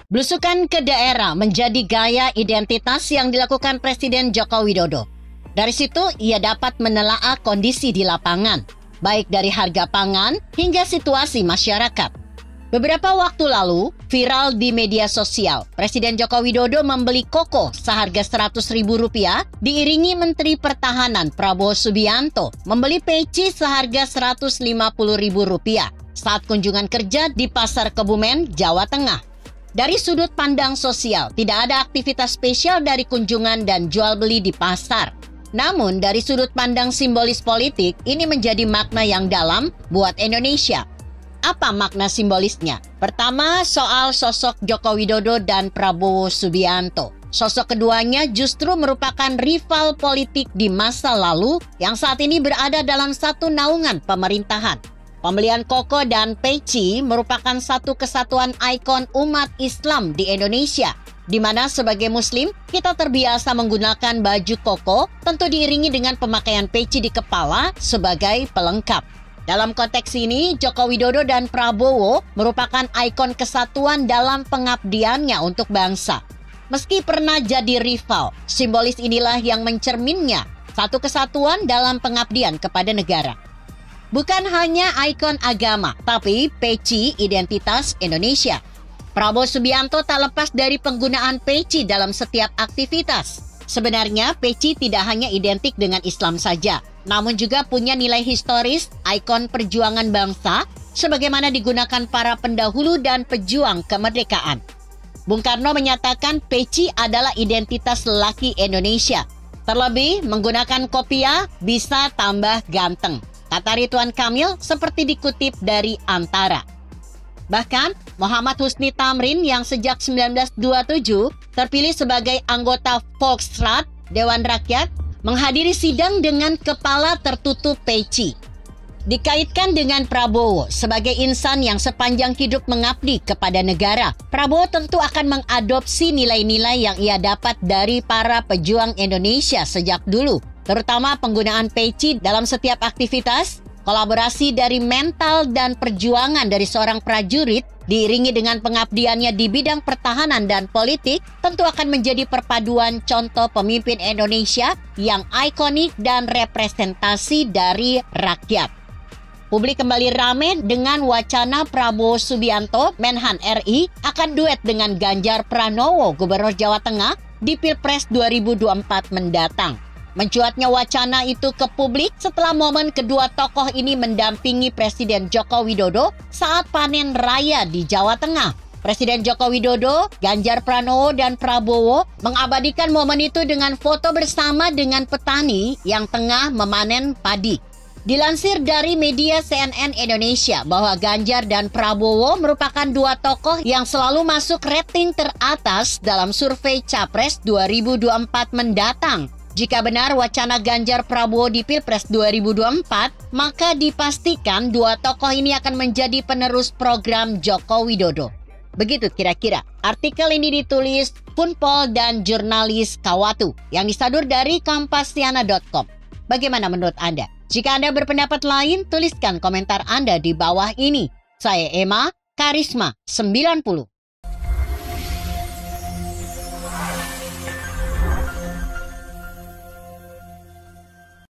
Belusukan ke daerah menjadi gaya identitas yang dilakukan Presiden Joko Widodo. Dari situ ia dapat menelaah kondisi di lapangan, baik dari harga pangan hingga situasi masyarakat. Beberapa waktu lalu, viral di media sosial, Presiden Joko Widodo membeli koko seharga Rp100.000 diiringi Menteri Pertahanan Prabowo Subianto membeli peci seharga Rp150.000 saat kunjungan kerja di Pasar Kebumen, Jawa Tengah. Dari sudut pandang sosial, tidak ada aktivitas spesial dari kunjungan dan jual beli di pasar. Namun, dari sudut pandang simbolis politik, ini menjadi makna yang dalam buat Indonesia. Apa makna simbolisnya? Pertama, soal sosok Joko Widodo dan Prabowo Subianto. Sosok keduanya justru merupakan rival politik di masa lalu yang saat ini berada dalam satu naungan pemerintahan. Pembelian koko dan peci merupakan satu kesatuan ikon umat Islam di Indonesia, di mana sebagai Muslim kita terbiasa menggunakan baju koko, tentu diiringi dengan pemakaian peci di kepala sebagai pelengkap. Dalam konteks ini, Joko Widodo dan Prabowo merupakan ikon kesatuan dalam pengabdiannya untuk bangsa. Meski pernah jadi rival, simbolis inilah yang mencerminnya satu kesatuan dalam pengabdian kepada negara. Bukan hanya ikon agama, tapi peci identitas Indonesia. Prabowo Subianto tak lepas dari penggunaan peci dalam setiap aktivitas. Sebenarnya peci tidak hanya identik dengan Islam saja, namun juga punya nilai historis, ikon perjuangan bangsa, sebagaimana digunakan para pendahulu dan pejuang kemerdekaan. Bung Karno menyatakan peci adalah identitas lelaki Indonesia. Terlebih, menggunakan kopiah bisa tambah ganteng, kata Ridwan Kamil seperti dikutip dari Antara. Bahkan, Muhammad Husni Tamrin yang sejak 1927 terpilih sebagai anggota Volksrat Dewan Rakyat menghadiri sidang dengan kepala tertutup peci. Dikaitkan dengan Prabowo sebagai insan yang sepanjang hidup mengabdi kepada negara, Prabowo tentu akan mengadopsi nilai-nilai yang ia dapat dari para pejuang Indonesia sejak dulu, terutama penggunaan peci dalam setiap aktivitas, kolaborasi dari mental dan perjuangan dari seorang prajurit, diiringi dengan pengabdiannya di bidang pertahanan dan politik, tentu akan menjadi perpaduan contoh pemimpin Indonesia yang ikonik dan representasi dari rakyat. Publik kembali ramai dengan wacana Prabowo Subianto, Menhan RI, akan duet dengan Ganjar Pranowo, Gubernur Jawa Tengah, di Pilpres 2024 mendatang. Mencuatnya wacana itu ke publik setelah momen kedua tokoh ini mendampingi Presiden Joko Widodo saat panen raya di Jawa Tengah. Presiden Joko Widodo, Ganjar Pranowo, dan Prabowo mengabadikan momen itu dengan foto bersama dengan petani yang tengah memanen padi. Dilansir dari media CNN Indonesia bahwa Ganjar dan Prabowo merupakan dua tokoh yang selalu masuk rating teratas dalam survei Capres 2024 mendatang. Jika benar wacana Ganjar Prabowo di Pilpres 2024, maka dipastikan dua tokoh ini akan menjadi penerus program Joko Widodo. Begitu kira-kira. Artikel ini ditulis Funpol dan jurnalis Kawatu yang disadur dari Kompasiana.com. Bagaimana menurut Anda? Jika Anda berpendapat lain, tuliskan komentar Anda di bawah ini. Saya Emma, Karisma 90.